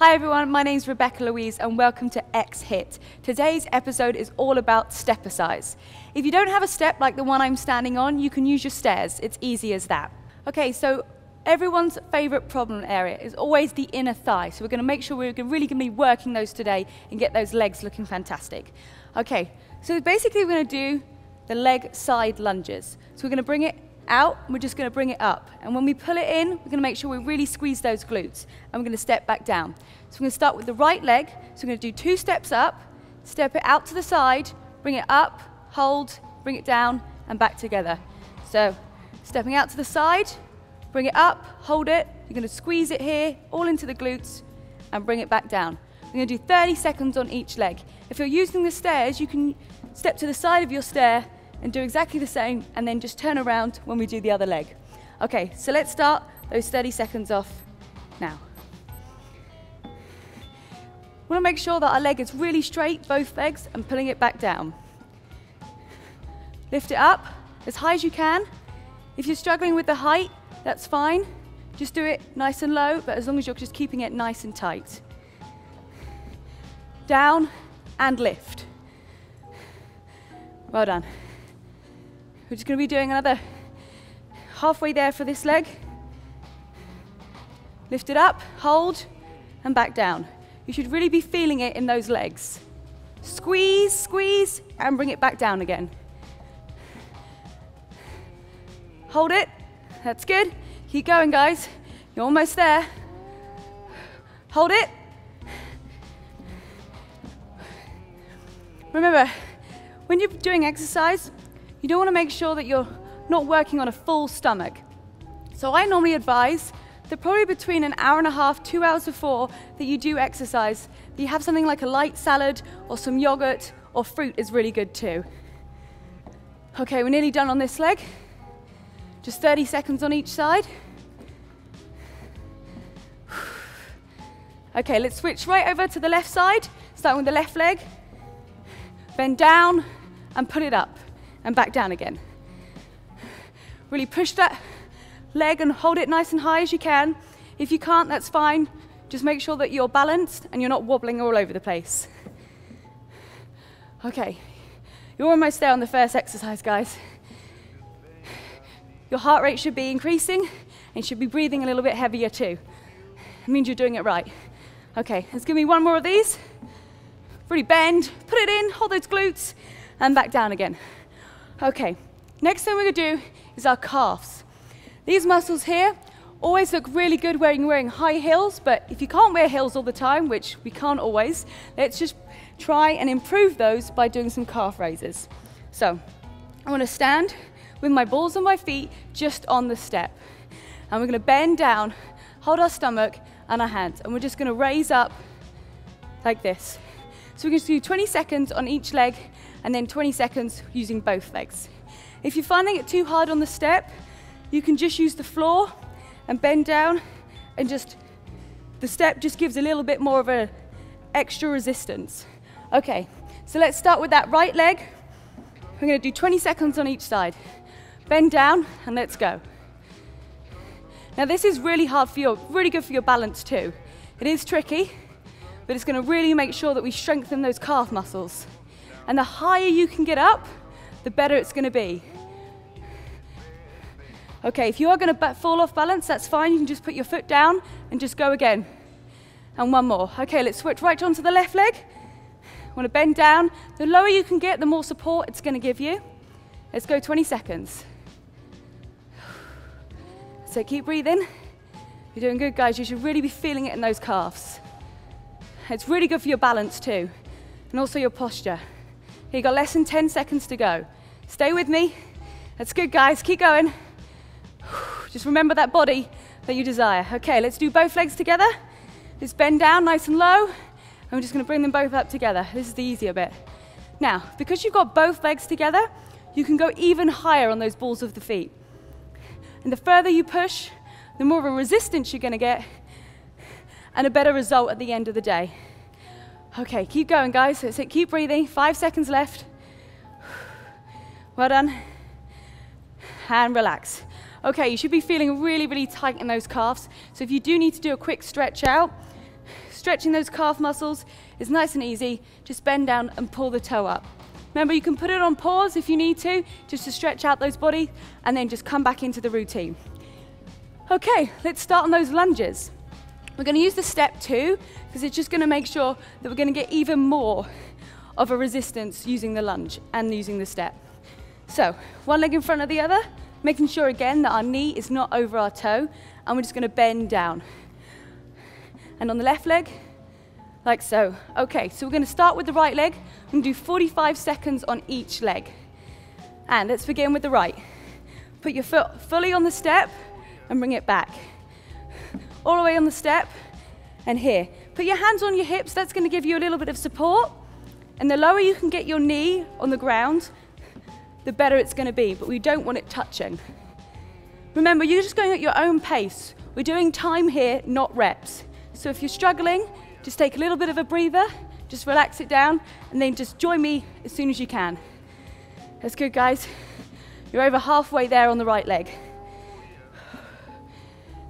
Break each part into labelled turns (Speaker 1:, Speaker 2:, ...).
Speaker 1: Hi everyone, my name's Rebecca Louise and welcome to XHIT. Today's episode is all about step exercise. If you don't have a step like the one I'm standing on, you can use your stairs. It's easy as that. Okay, so everyone's favorite problem area is always the inner thigh. So we're going to make sure we're really going to be working those today and get those legs looking fantastic. Okay, so basically we're going to do the leg side lunges. So we're going to bring it out, and we're just going to bring it up. And when we pull it in, we're going to make sure we really squeeze those glutes. And we're going to step back down. So we're going to start with the right leg. So we're going to do 2 steps up, step it out to the side, bring it up, hold, bring it down, and back together. So stepping out to the side, bring it up, hold it. You're going to squeeze it here, all into the glutes, and bring it back down. We're going to do 30 seconds on each leg. If you're using the stairs, you can step to the side of your stair and do exactly the same, and then just turn around when we do the other leg. Okay, so let's start those 30 seconds off now. We want to make sure that our leg is really straight, both legs, and pulling it back down. Lift it up as high as you can. If you're struggling with the height, that's fine. Just do it nice and low, but as long as you're just keeping it nice and tight. Down and lift. Well done. We're just going to be doing another halfway there for this leg. Lift it up, hold, and back down. You should really be feeling it in those legs. Squeeze, squeeze, and bring it back down again. Hold it. That's good. Keep going, guys. You're almost there. Hold it. Remember, when you're doing exercise, you don't want to make sure that you're not working on a full stomach. So I normally advise that probably between an hour and a half, 2 hours before that you do exercise, that you have something like a light salad or some yogurt or fruit is really good too. Okay, we're nearly done on this leg. Just 30 seconds on each side. Okay, let's switch right over to the left side, starting with the left leg. Bend down and put it up. And back down again. Really push that leg and hold it nice and high as you can. If you can't, that's fine. Just make sure that you're balanced and you're not wobbling all over the place. Okay, you're almost there on the first exercise, guys. Your heart rate should be increasing and you should be breathing a little bit heavier too. It means you're doing it right. Okay, let's give me one more of these. Really bend, put it in, hold those glutes, and back down again. Okay, next thing we're going to do is our calves. These muscles here always look really good when you're wearing high heels, but if you can't wear heels all the time, which we can't always, let's just try and improve those by doing some calf raises. So, I want to stand with my balls on my feet just on the step. And we're going to bend down, hold our stomach and our hands, and we're just going to raise up like this. So we're going to do 20 seconds on each leg, and then 20 seconds using both legs. If you're finding it too hard on the step, you can just use the floor and bend down, and the step just gives a little bit more of an extra resistance. Okay, so let's start with that right leg. We're going to do 20 seconds on each side. Bend down and let's go. Now this is really good for your balance too. It is tricky, but it's going to really make sure that we strengthen those calf muscles. And the higher you can get up, the better it's going to be. Okay, if you are going to fall off balance, that's fine. You can just put your foot down and just go again. And one more. Okay, let's switch right onto the left leg. Want to bend down. The lower you can get, the more support it's going to give you. Let's go 20 seconds. So keep breathing. You're doing good, guys. You should really be feeling it in those calves. It's really good for your balance too, and also your posture. Here, you got less than 10 seconds to go. Stay with me. That's good, guys. Keep going. Just remember that body that you desire. Okay, let's do both legs together. Just bend down nice and low, and we're just going to bring them both up together. This is the easier bit. Now, because you've got both legs together, you can go even higher on those balls of the feet. And the further you push, the more of a resistance you're going to get, and a better result at the end of the day. Okay, keep going, guys. That's it. Keep breathing. 5 seconds left. Well done. And relax. Okay, you should be feeling really, really tight in those calves. So if you do need to do a quick stretch out, stretching those calf muscles is nice and easy. Just bend down and pull the toe up. Remember, you can put it on pause if you need to, just to stretch out those body, and then just come back into the routine. Okay, let's start on those lunges. We're going to use the step 2, because it's just going to make sure that we're going to get even more of a resistance using the lunge and using the step. So, one leg in front of the other, making sure again that our knee is not over our toe, and we're just going to bend down. And on the left leg, like so. Okay, so we're going to start with the right leg. We're going to do 45 seconds on each leg. And let's begin with the right. Put your foot fully on the step and bring it back. All the way on the step and here. Put your hands on your hips, that's going to give you a little bit of support. And the lower you can get your knee on the ground, the better it's going to be, but we don't want it touching. Remember, you're just going at your own pace. We're doing time here, not reps. So if you're struggling, just take a little bit of a breather, just relax it down, and then just join me as soon as you can. That's good, guys. You're over halfway there on the right leg.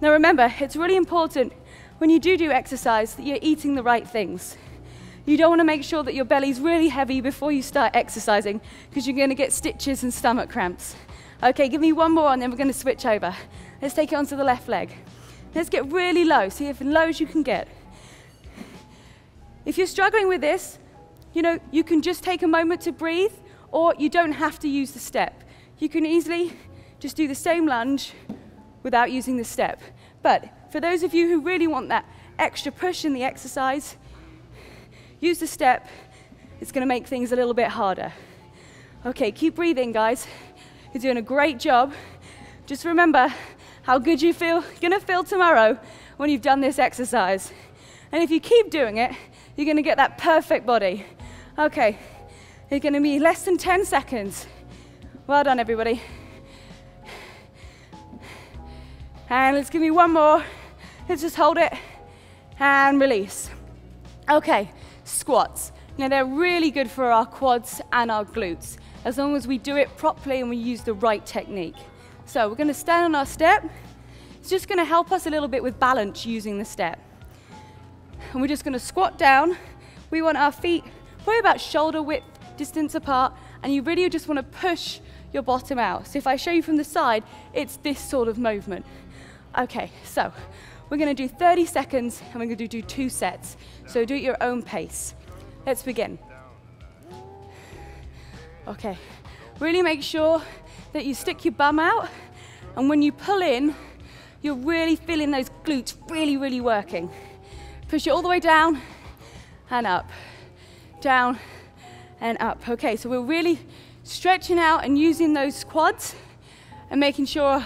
Speaker 1: Now remember, it's really important when you do exercise that you're eating the right things. You don't want to make sure that your belly's really heavy before you start exercising, because you're going to get stitches and stomach cramps. Okay, give me one more and then we're going to switch over. Let's take it onto the left leg. Let's get really low, see if low as you can get. If you're struggling with this, you can just take a moment to breathe, or you don't have to use the step. You can easily just do the same lunge without using the step. But for those of you who really want that extra push in the exercise, use the step. It's going to make things a little bit harder. Okay, keep breathing, guys. You're doing a great job. Just remember how good you're going to feel tomorrow when you've done this exercise. And if you keep doing it, you're going to get that perfect body. Okay, it's going to be less than 10 seconds. Well done, everybody. And let's give me one more. Let's just hold it and release. Okay, squats. Now they're really good for our quads and our glutes, as long as we do it properly and we use the right technique. So we're going to stand on our step. It's just going to help us a little bit with balance using the step. And we're just going to squat down. We want our feet probably about shoulder width distance apart, and you really just want to push your bottom out. So if I show you from the side, it's this sort of movement. Okay, so we're going to do 30 seconds and we're going to do 2 sets. So do it at your own pace. Let's begin. Okay, really make sure that you stick your bum out, and when you pull in, you're really feeling those glutes really working. Push it all the way down and up, down and up. Okay, so we're really stretching out and using those quads and making sure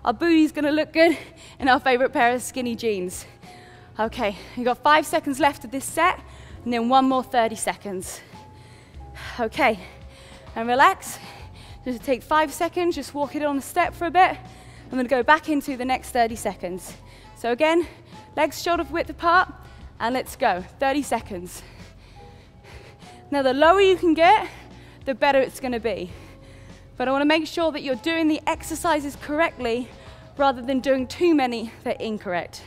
Speaker 1: our booty's going to look good in our favorite pair of skinny jeans. Okay, you've got 5 seconds left of this set, and then one more 30 seconds. Okay, and relax. Just take 5 seconds, just walk it on the step for a bit. I'm going to go back into the next 30 seconds. So again, legs shoulder width apart, and let's go. 30 seconds. Now the lower you can get, the better it's going to be. But I want to make sure that you're doing the exercises correctly rather than doing too many that are incorrect.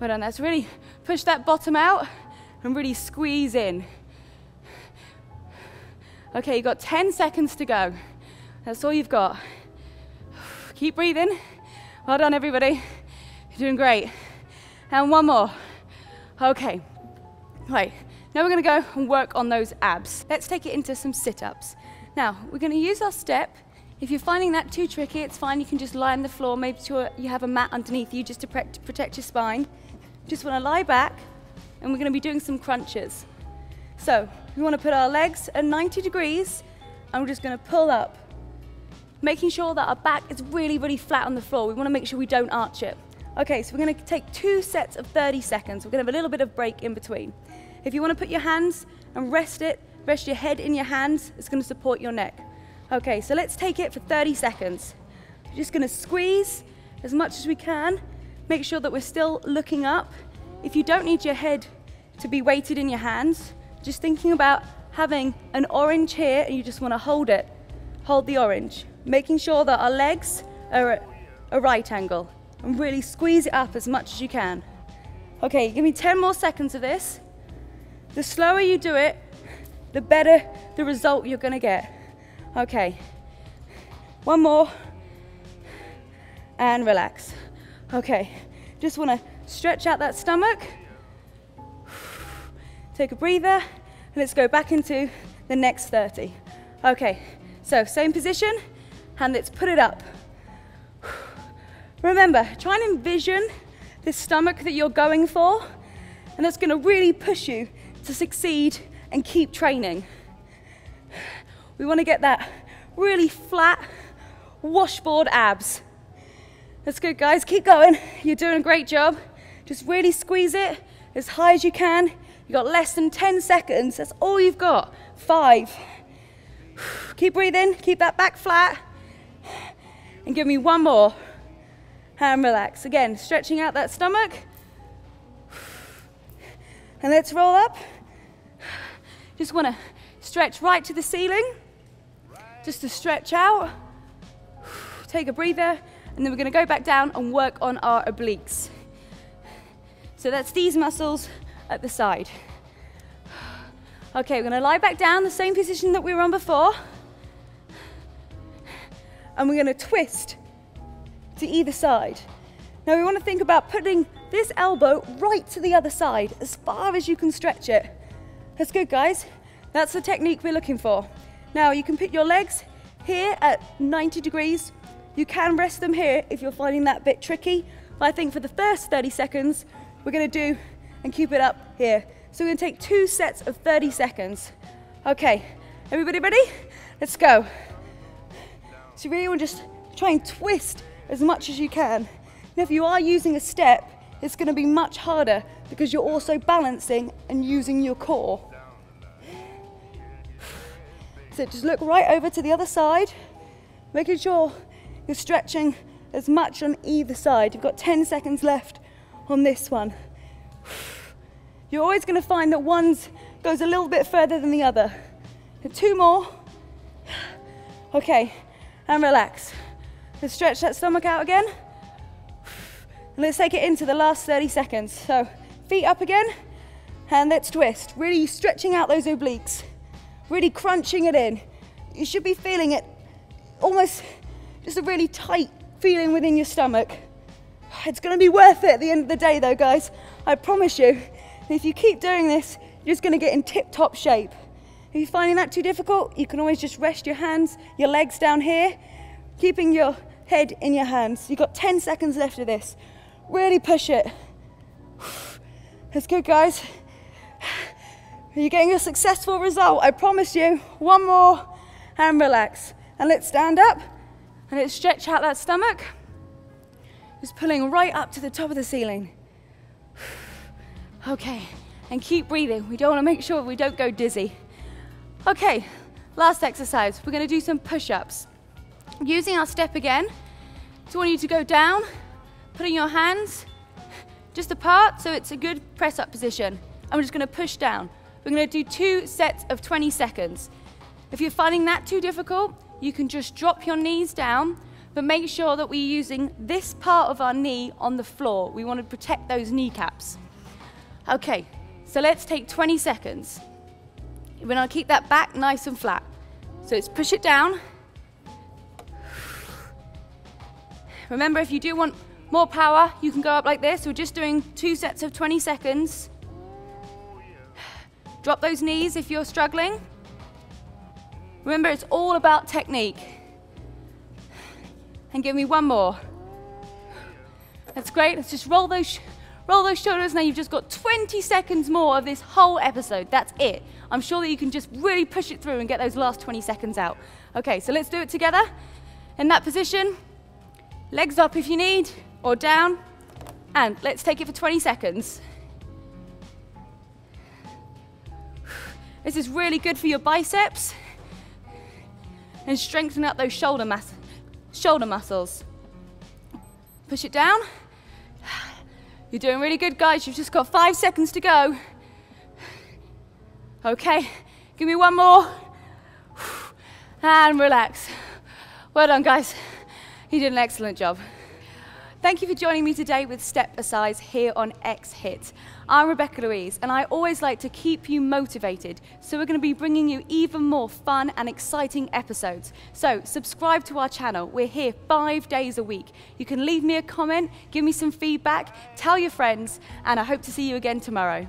Speaker 1: Well done, that's really push that bottom out and really squeeze in. Okay, you've got 10 seconds to go. That's all you've got. Keep breathing. Well done, everybody. You're doing great. And one more. Okay, right. Now we're going to go and work on those abs. Let's take it into some sit-ups. Now, we're going to use our step. If you're finding that too tricky, it's fine. You can just lie on the floor. Make sure you have a mat underneath you just to protect your spine. Just want to lie back, and we're going to be doing some crunches. So, we want to put our legs at 90 degrees, and we're just going to pull up, making sure that our back is really flat on the floor. We want to make sure we don't arch it. Okay, so we're going to take 2 sets of 30 seconds. We're going to have a little bit of break in between. If you want to put your hands and rest your head in your hands, it's going to support your neck. Okay, so let's take it for 30 seconds. We're just going to squeeze as much as we can. Make sure that we're still looking up. If you don't need your head to be weighted in your hands, just thinking about having an orange here, and you just want to hold it. Hold the orange. Making sure that our legs are at a right angle. And really squeeze it up as much as you can. Okay, give me 10 more seconds of this. The slower you do it, the better the result you're gonna get. Okay, one more, and relax. Okay, just wanna stretch out that stomach. Take a breather, and let's go back into the next 30. Okay, so same position, and let's put it up. Remember, try and envision the stomach that you're going for, and that's gonna really push you to succeed and keep training. We wanna get that really flat washboard abs. That's good, guys, keep going. You're doing a great job. Just really squeeze it as high as you can. You've got less than 10 seconds, that's all you've got. 5. Keep breathing, keep that back flat. And give me one more. And relax. Again, stretching out that stomach. And let's roll up. Just want to stretch right to the ceiling. Just to stretch out. Take a breather. And then we're going to go back down and work on our obliques. So that's these muscles at the side. Okay, we're going to lie back down, the same position that we were on before. And we're going to twist to either side. Now we want to think about putting this elbow right to the other side, as far as you can stretch it. That's good, guys. That's the technique we're looking for. Now you can put your legs here at 90 degrees. You can rest them here if you're finding that a bit tricky. But I think for the first 30 seconds, we're going to do and keep it up here. So we're going to take 2 sets of 30 seconds. Okay, everybody ready? Let's go. So you really want to just try and twist as much as you can. Now if you are using a step, it's going to be much harder because you're also balancing and using your core. So just look right over to the other side, making sure you're stretching as much on either side. You've got 10 seconds left on this one. You're always going to find that one goes a little bit further than the other. And 2 more. Okay, and relax. Let's stretch that stomach out again. And let's take it into the last 30 seconds. So feet up again, and let's twist. Really stretching out those obliques. Really crunching it in. You should be feeling it, almost just a really tight feeling within your stomach. It's going to be worth it at the end of the day though, guys. I promise you. And if you keep doing this, you're just going to get in tip-top shape. If you're finding that too difficult, you can always just rest your hands, your legs down here, keeping your head in your hands. You've got 10 seconds left of this. Really push it. That's good, guys. You're getting a successful result, I promise you. One more, and relax. And let's stand up, and let's stretch out that stomach. Just pulling right up to the top of the ceiling. Okay, and keep breathing. We don't want to make sure we don't go dizzy. Okay, last exercise. We're going to do some push-ups. Using our step again, so I want you to go down, putting your hands just apart so it's a good press-up position. And we're just going to push down. We're going to do 2 sets of 20 seconds. If you're finding that too difficult, you can just drop your knees down, but make sure that we're using this part of our knee on the floor. We want to protect those kneecaps. Okay, so let's take 20 seconds. We're going to keep that back nice and flat. So let's push it down. Remember, if you do want more power, you can go up like this. We're just doing 2 sets of 20 seconds. Drop those knees if you're struggling. Remember, it's all about technique. And give me one more. That's great. Let's just roll those shoulders. Now you've just got 20 seconds more of this whole episode. That's it. I'm sure that you can just really push it through and get those last 20 seconds out. Okay, so let's do it together. In that position, legs up if you need, or down. And let's take it for 20 seconds. This is really good for your biceps and strengthening up those shoulder muscles. Push it down. You're doing really good, guys. You've just got 5 seconds to go. Okay, give me one more. And relax. Well done, guys. You did an excellent job. Thank you for joining me today with Step Asides here on XHIT. I'm Rebecca Louise, and I always like to keep you motivated, so we're going to be bringing you even more fun and exciting episodes. So subscribe to our channel. We're here 5 days a week. You can leave me a comment, give me some feedback, tell your friends, and I hope to see you again tomorrow.